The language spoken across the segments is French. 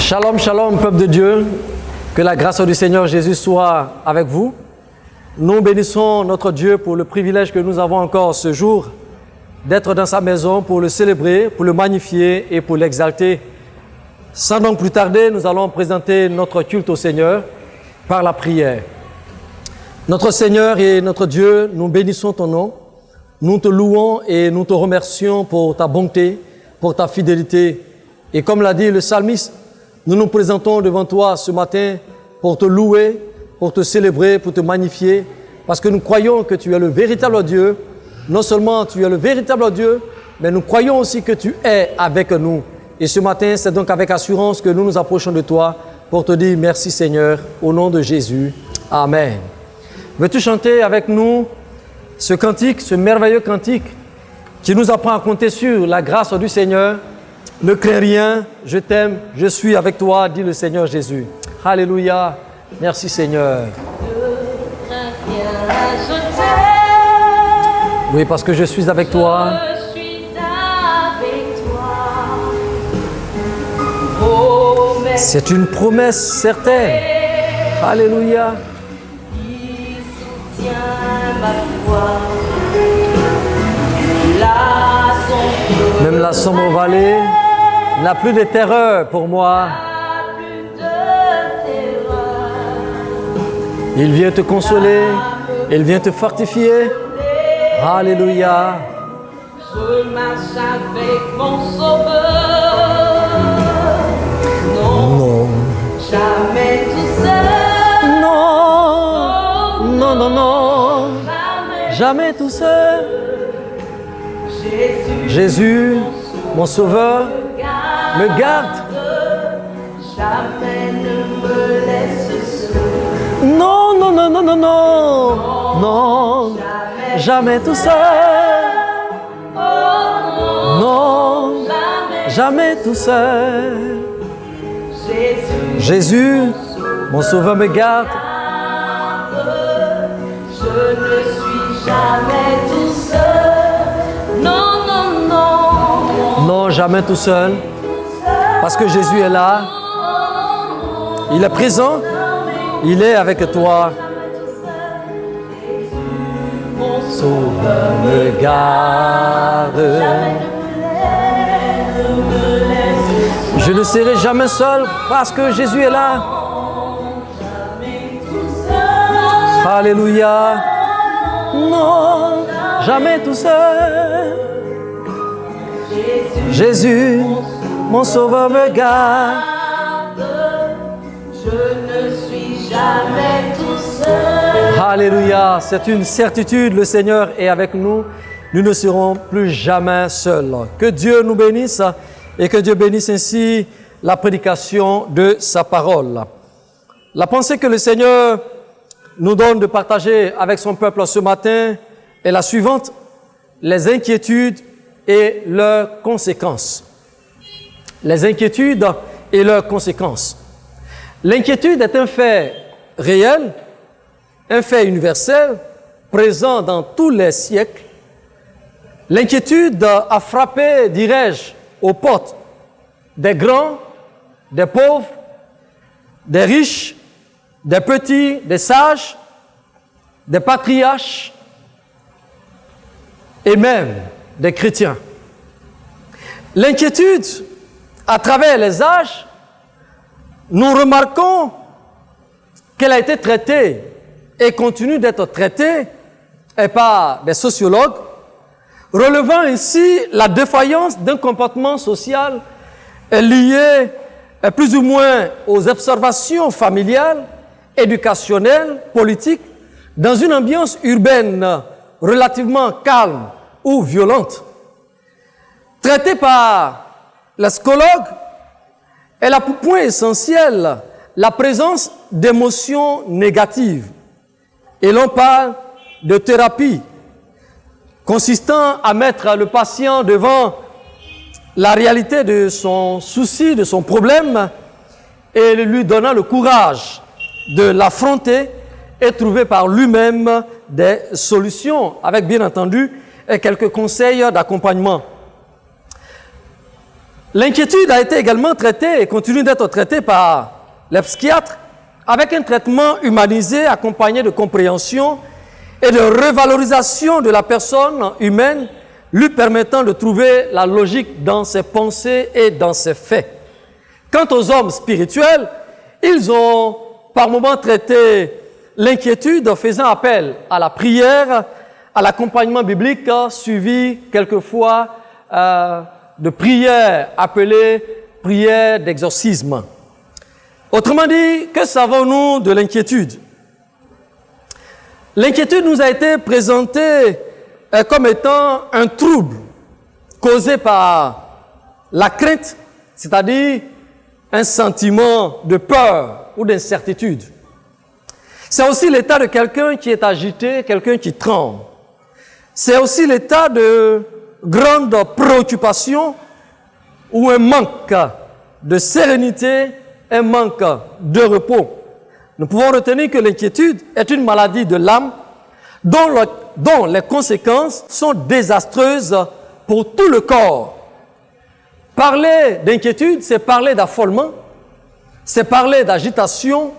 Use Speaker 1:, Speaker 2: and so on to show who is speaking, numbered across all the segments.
Speaker 1: Shalom, shalom, peuple de Dieu. Que la grâce du Seigneur Jésus soit avec vous. Nous bénissons notre Dieu pour le privilège que nous avons encore ce jour d'être dans sa maison pour le célébrer, pour le magnifier et pour l'exalter. Sans donc plus tarder, nous allons présenter notre culte au Seigneur par la prière. Notre Seigneur et notre Dieu, nous bénissons ton nom. Nous te louons et nous te remercions pour ta bonté, pour ta fidélité. Et comme l'a dit le psalmiste, nous nous présentons devant toi ce matin pour te louer, pour te célébrer, pour te magnifier, parce que nous croyons que tu es le véritable Dieu. Non seulement tu es le véritable Dieu, mais nous croyons aussi que tu es avec nous. Et ce matin, c'est donc avec assurance que nous nous approchons de toi pour te dire merci Seigneur, au nom de Jésus. Amen. Veux-tu chanter avec nous ce cantique, ce merveilleux cantique qui nous apprend à compter sur la grâce du Seigneur? Ne crains rien, je t'aime, je suis avec toi, dit le Seigneur Jésus. Alléluia, merci Seigneur.
Speaker 2: Ne crains rien, je t'aime.
Speaker 1: Oui, parce que je suis avec toi.
Speaker 2: Je suis avec toi. Promesse
Speaker 1: C'est une promesse certaine. Alléluia.
Speaker 2: qui soutient ma foi. La sombre
Speaker 1: Même la sombre vallée n'a plus de terreur pour moi.
Speaker 2: n'a plus de terreur.
Speaker 1: Il vient te consoler, il vient te fortifier. Alléluia.
Speaker 2: Je marche avec mon sauveur. Non,
Speaker 1: Non,
Speaker 2: jamais tout seul.
Speaker 1: non, non, non, non,
Speaker 2: Jamais.
Speaker 1: jamais tout seul.
Speaker 2: Jésus,
Speaker 1: Jésus, mon sauveur, me garde.
Speaker 2: jamais ne me laisse seul.
Speaker 1: Non, non, non, non, non, non, non, jamais tout seul. Non, jamais tout seul.
Speaker 2: Jésus,
Speaker 1: Jésus, mon sauveur me garde.
Speaker 2: je ne suis jamais tout seul. Non, non, non.
Speaker 1: Non, jamais tout seul. Parce que Jésus est là. Il est présent. Il est avec toi.
Speaker 2: Mon
Speaker 1: Sauveur me garde. Je ne serai jamais seul parce que Jésus est là. Alléluia. Non, jamais tout seul. Jésus, mon sauveur me garde.
Speaker 2: Je ne suis jamais tout seul.
Speaker 1: Alléluia, c'est une certitude, le Seigneur est avec nous. Nous ne serons plus jamais seuls. Que Dieu nous bénisse et que Dieu bénisse ainsi la prédication de sa parole. La pensée que le Seigneur nous donne de partager avec son peuple ce matin est la suivante: les inquiétudes et leurs conséquences. Les inquiétudes et leurs conséquences. L'inquiétude est un fait réel, un fait universel, présent dans tous les siècles. L'inquiétude a frappé, dirais-je, aux portes des grands, des pauvres, des riches, des petits, des sages, des patriarches et même des chrétiens. L'inquiétude, à travers les âges, nous remarquons qu'elle a été traitée et continue d'être traitée par des sociologues, relevant ainsi la défaillance d'un comportement social lié plus ou moins aux observations familiales, éducationnelles, politiques, dans une ambiance urbaine relativement calme ou violente. Traitée par la psychologue, elle a pour point essentiel la présence d'émotions négatives. Et l'on parle de thérapie, consistant à mettre le patient devant la réalité de son souci, de son problème, et lui donnant le courage de l'affronter et trouver par lui-même des solutions, avec bien entendu quelques conseils d'accompagnement. L'inquiétude a été également traitée et continue d'être traitée par les psychiatres avec un traitement humanisé accompagné de compréhension et de revalorisation de la personne humaine, lui permettant de trouver la logique dans ses pensées et dans ses faits. Quant aux hommes spirituels, ils ont par moments traité l'inquiétude en faisant appel à la prière, à l'accompagnement biblique, suivi quelquefois de prières appelées prières d'exorcisme. Autrement dit, que savons-nous de l'inquiétude? L'inquiétude nous a été présentée comme étant un trouble causé par la crainte, c'est-à-dire un sentiment de peur ou d'incertitude. C'est aussi l'état de quelqu'un qui est agité, quelqu'un qui tremble. C'est aussi l'état de grande préoccupation ou un manque de sérénité, un manque de repos. Nous pouvons retenir que l'inquiétude est une maladie de l'âme dont les conséquences sont désastreuses pour tout le corps. Parler d'inquiétude, c'est parler d'affolement, c'est parler d'agitation,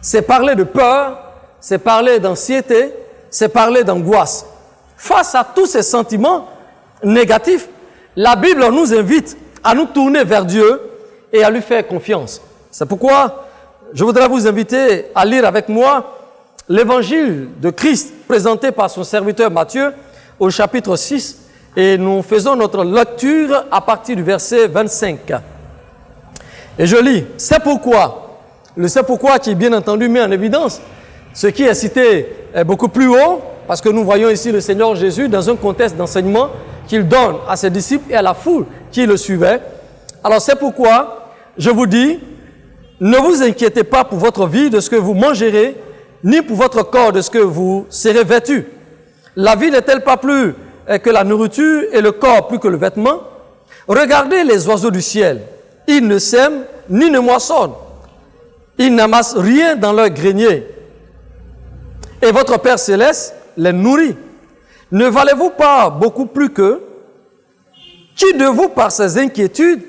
Speaker 1: c'est parler de peur, c'est parler d'anxiété, c'est parler d'angoisse. Face à tous ces sentiments négatifs, la Bible nous invite à nous tourner vers Dieu et à lui faire confiance. C'est pourquoi je voudrais vous inviter à lire avec moi l'évangile de Christ présenté par son serviteur Matthieu au chapitre 6 et nous faisons notre lecture à partir du verset 25. Et je lis, c'est pourquoi, le c'est pourquoi qui bien entendu met en évidence ce qui est cité beaucoup plus haut, parce que nous voyons ici le Seigneur Jésus dans un contexte d'enseignement qu'il donne à ses disciples et à la foule qui le suivait. Alors c'est pourquoi je vous dis, ne vous inquiétez pas pour votre vie de ce que vous mangerez, ni pour votre corps de ce que vous serez vêtus. La vie n'est-elle pas plus que la nourriture et le corps plus que le vêtement? Regardez les oiseaux du ciel. Ils ne sèment ni ne moissonnent. Ils n'amassent rien dans leur grenier. Et votre Père Céleste les nourrit. Ne valez-vous pas beaucoup plus qu'eux? Qui de vous, par ses inquiétudes,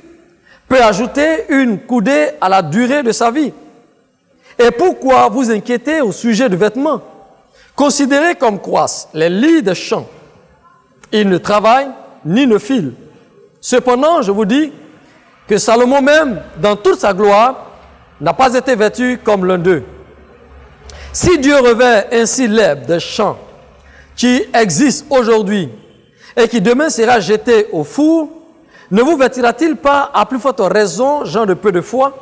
Speaker 1: peut ajouter une coudée à la durée de sa vie? Et pourquoi vous inquiétez au sujet de vêtements? Considérez comme croissent les lys des champs. Ils ne travaillent ni ne filent. Cependant, je vous dis que Salomon même, dans toute sa gloire, n'a pas été vêtu comme l'un d'eux. Si Dieu revêt ainsi l'herbe des champs qui existe aujourd'hui et qui demain sera jeté au four, ne vous vêtira-t-il pas à plus forte raison, gens de peu de foi?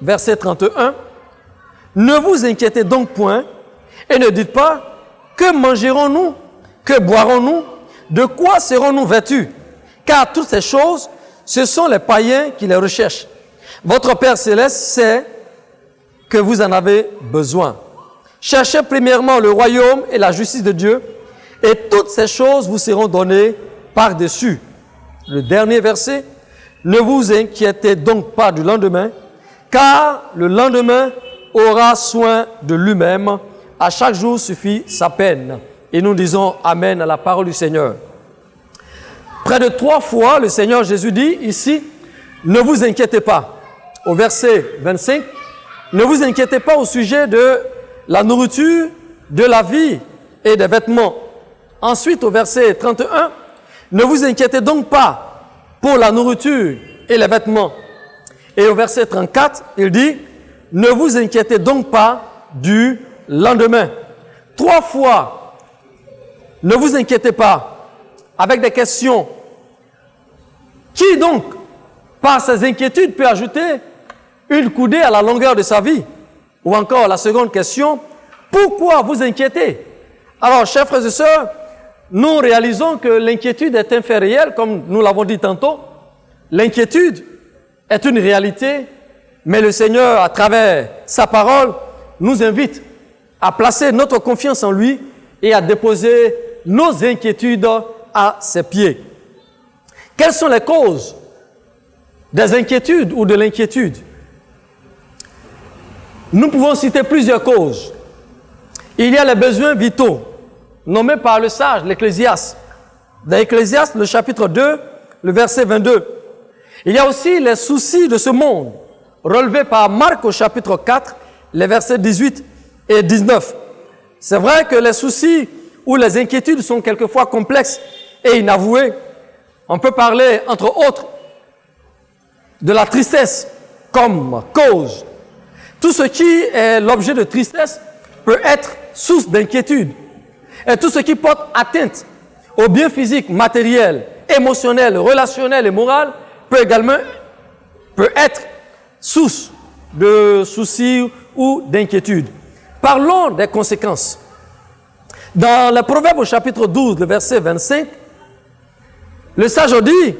Speaker 1: Verset 31. Ne vous inquiétez donc point et ne dites pas, que mangerons-nous? Que boirons-nous? De quoi serons-nous vêtus? Car toutes ces choses, ce sont les païens qui les recherchent. Votre Père Céleste sait que vous en avez besoin. Cherchez premièrement le royaume et la justice de Dieu, et toutes ces choses vous seront données par-dessus. Le dernier verset, ne vous inquiétez donc pas du lendemain, car le lendemain aura soin de lui-même. À chaque jour suffit sa peine. Et nous disons Amen à la parole du Seigneur. Près de 3 fois, le Seigneur Jésus dit ici, ne vous inquiétez pas. Au verset 25, ne vous inquiétez pas au sujet de la nourriture, de la vie et des vêtements. Ensuite, au verset 31, ne vous inquiétez donc pas pour la nourriture et les vêtements. Et au verset 34, il dit, ne vous inquiétez donc pas du lendemain. 3 fois, ne vous inquiétez pas, avec des questions. Qui donc, par ses inquiétudes, peut ajouter une coudée à la longueur de sa vie? Ou encore la seconde question, pourquoi vous inquiétez? Alors, chers frères et sœurs, nous réalisons que l'inquiétude est un fait réel, comme nous l'avons dit tantôt. L'inquiétude est une réalité, mais le Seigneur, à travers sa parole, nous invite à placer notre confiance en lui et à déposer nos inquiétudes à ses pieds. Quelles sont les causes des inquiétudes ou de l'inquiétude? Nous pouvons citer plusieurs causes. Il y a les besoins vitaux, nommés par le sage, l'Ecclésiaste. Dans l'Ecclésiaste, le chapitre 2, le verset 22. Il y a aussi les soucis de ce monde, relevés par Marc au chapitre 4, les versets 18 et 19. C'est vrai que les soucis ou les inquiétudes sont quelquefois complexes et inavouées. On peut parler, entre autres, de la tristesse comme cause. Tout ce qui est l'objet de tristesse peut être source d'inquiétude. Et tout ce qui porte atteinte au bien physique, matériel, émotionnel, relationnel et moral peut être source de soucis ou d'inquiétude. Parlons des conséquences. Dans le Proverbe au chapitre 12, le verset 25, le sage dit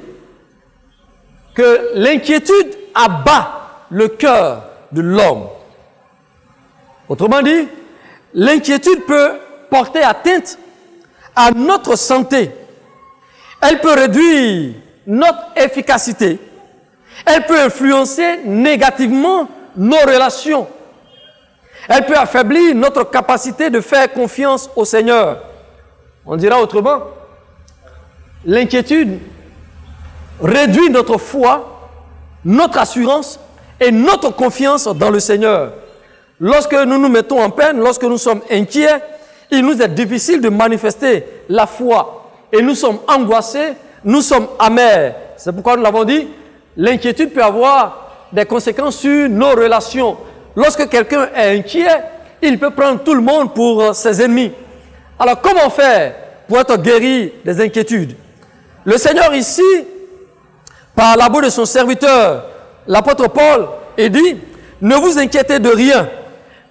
Speaker 1: que l'inquiétude abat le cœur de l'homme. Autrement dit, l'inquiétude peut porter atteinte à notre santé. Elle peut réduire notre efficacité. Elle peut influencer négativement nos relations. Elle peut affaiblir notre capacité de faire confiance au Seigneur. On dira autrement, l'inquiétude réduit notre foi, notre assurance et notre confiance dans le Seigneur. Lorsque nous nous mettons en peine, lorsque nous sommes inquiets, il nous est difficile de manifester la foi. Et nous sommes angoissés, nous sommes amers. C'est pourquoi nous l'avons dit, l'inquiétude peut avoir des conséquences sur nos relations. Lorsque quelqu'un est inquiet, il peut prendre tout le monde pour ses ennemis. Alors comment faire pour être guéri des inquiétudes? Le Seigneur ici, par la bouche de son serviteur, l'apôtre Paul, il dit, ne vous inquiétez de rien,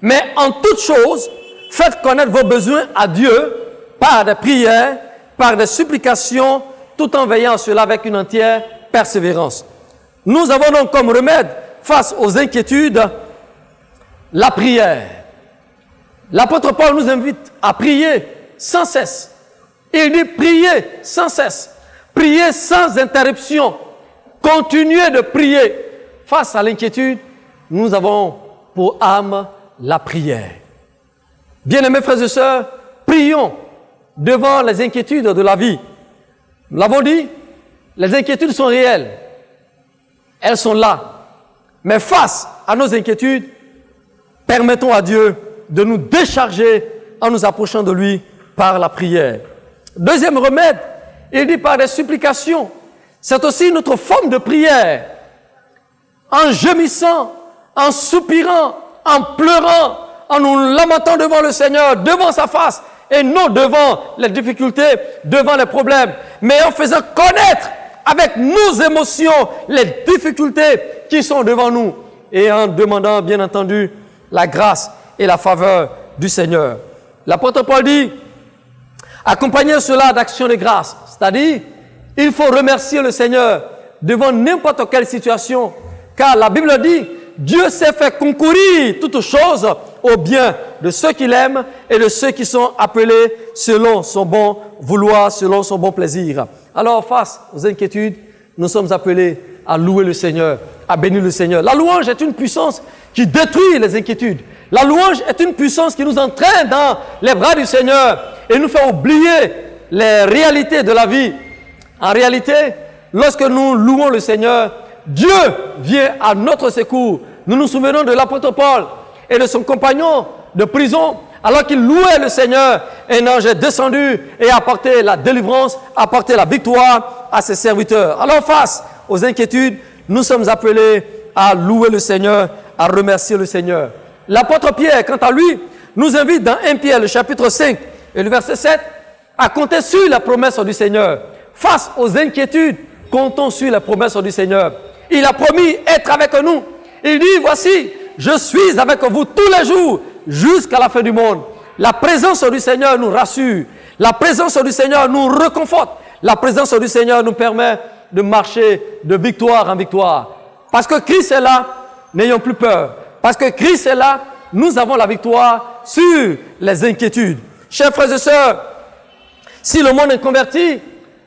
Speaker 1: mais en toute chose, faites connaître vos besoins à Dieu par des prières, par des supplications, tout en veillant à cela avec une entière persévérance. Nous avons donc comme remède face aux inquiétudes la prière. L'apôtre Paul nous invite à prier sans cesse. Il dit prier sans cesse, prier sans interruption, continuer de prier. Face à l'inquiétude, nous avons pour âme la prière. Bien-aimés frères et sœurs, prions devant les inquiétudes de la vie. Nous l'avons dit, les inquiétudes sont réelles. Elles sont là. Mais face à nos inquiétudes, permettons à Dieu de nous décharger en nous approchant de lui par la prière. Deuxième remède, il dit par des supplications. C'est aussi notre forme de prière. En gémissant, en soupirant, en pleurant, en nous lamentant devant le Seigneur, devant sa face, et non devant les difficultés, devant les problèmes, mais en faisant connaître avec nos émotions les difficultés qui sont devant nous, et en demandant, bien entendu, la grâce et la faveur du Seigneur. L'apôtre Paul dit, accompagner cela d'actions de grâce, c'est-à-dire, il faut remercier le Seigneur devant n'importe quelle situation, car la Bible dit, Dieu sait faire concourir toutes choses au bien de ceux qu'il aime et de ceux qui sont appelés selon son bon vouloir, selon son bon plaisir. Alors, face aux inquiétudes, nous sommes appelés à louer le Seigneur, à bénir le Seigneur. La louange est une puissance qui détruit les inquiétudes. La louange est une puissance qui nous entraîne dans les bras du Seigneur et nous fait oublier les réalités de la vie. En réalité, lorsque nous louons le Seigneur, Dieu vient à notre secours. Nous nous souvenons de l'apôtre Paul et de son compagnon de prison. Alors qu'il louait le Seigneur, un ange est descendu et a apporté la délivrance, a apporté la victoire à ses serviteurs. Alors face aux inquiétudes, nous sommes appelés à louer le Seigneur, à remercier le Seigneur. L'apôtre Pierre, quant à lui, nous invite dans 1 Pierre, le chapitre 5 et le verset 7, à compter sur la promesse du Seigneur. Face aux inquiétudes, comptons sur la promesse du Seigneur. Il a promis être avec nous. Il dit, voici, je suis avec vous tous les jours jusqu'à la fin du monde. La présence du Seigneur nous rassure. La présence du Seigneur nous réconforte. La présence du Seigneur nous permet de marcher de victoire en victoire. Parce que Christ est là, n'ayons plus peur. Parce que Christ est là, nous avons la victoire sur les inquiétudes. Chers frères et sœurs, si le monde inconverti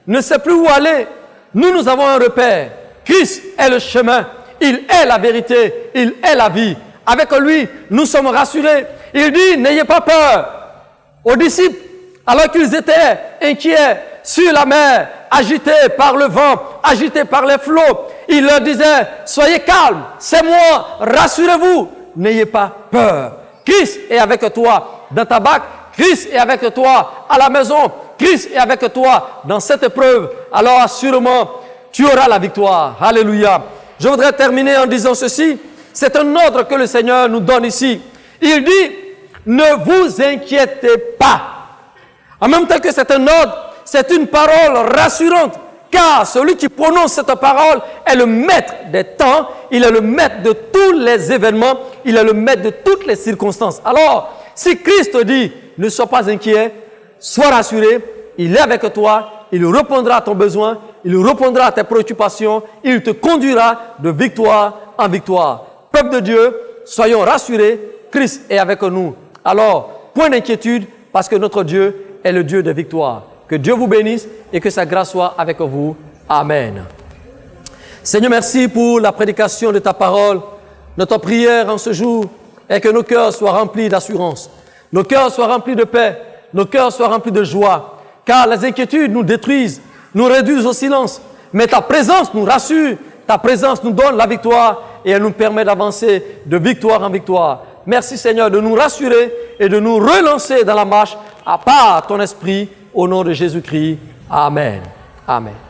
Speaker 1: ne sait plus où aller, nous avons un repère. Christ est le chemin, il est la vérité, il est la vie. Avec lui, nous sommes rassurés. Il dit, n'ayez pas peur. Aux disciples, alors qu'ils étaient inquiets sur la mer, agités par le vent, agités par les flots, il leur disait, soyez calmes, c'est moi, rassurez-vous, n'ayez pas peur. Christ est avec toi dans ta barque, Christ est avec toi à la maison, Christ est avec toi dans cette épreuve. Alors assurément, tu auras la victoire. Alléluia. Je voudrais terminer en disant ceci. C'est un ordre que le Seigneur nous donne ici. Il dit, ne vous inquiétez pas. En même temps que c'est un ordre, c'est une parole rassurante. Car celui qui prononce cette parole est le maître des temps, il est le maître de tous les événements, il est le maître de toutes les circonstances. Alors, si Christ te dit, ne sois pas inquiet, sois rassuré, il est avec toi, il répondra à ton besoin, il répondra à tes préoccupations, il te conduira de victoire en victoire. Peuple de Dieu, soyons rassurés, Christ est avec nous. Alors, point d'inquiétude, parce que notre Dieu est le Dieu de victoire. Que Dieu vous bénisse et que sa grâce soit avec vous. Amen. Seigneur, merci pour la prédication de ta parole. Notre prière en ce jour est que nos cœurs soient remplis d'assurance, nos cœurs soient remplis de paix, nos cœurs soient remplis de joie, car les inquiétudes nous détruisent, nous réduisent au silence. Mais ta présence nous rassure, ta présence nous donne la victoire et elle nous permet d'avancer de victoire en victoire. Merci Seigneur de nous rassurer et de nous relancer dans la marche à part ton esprit. Au nom de Jésus-Christ. Amen. Amen.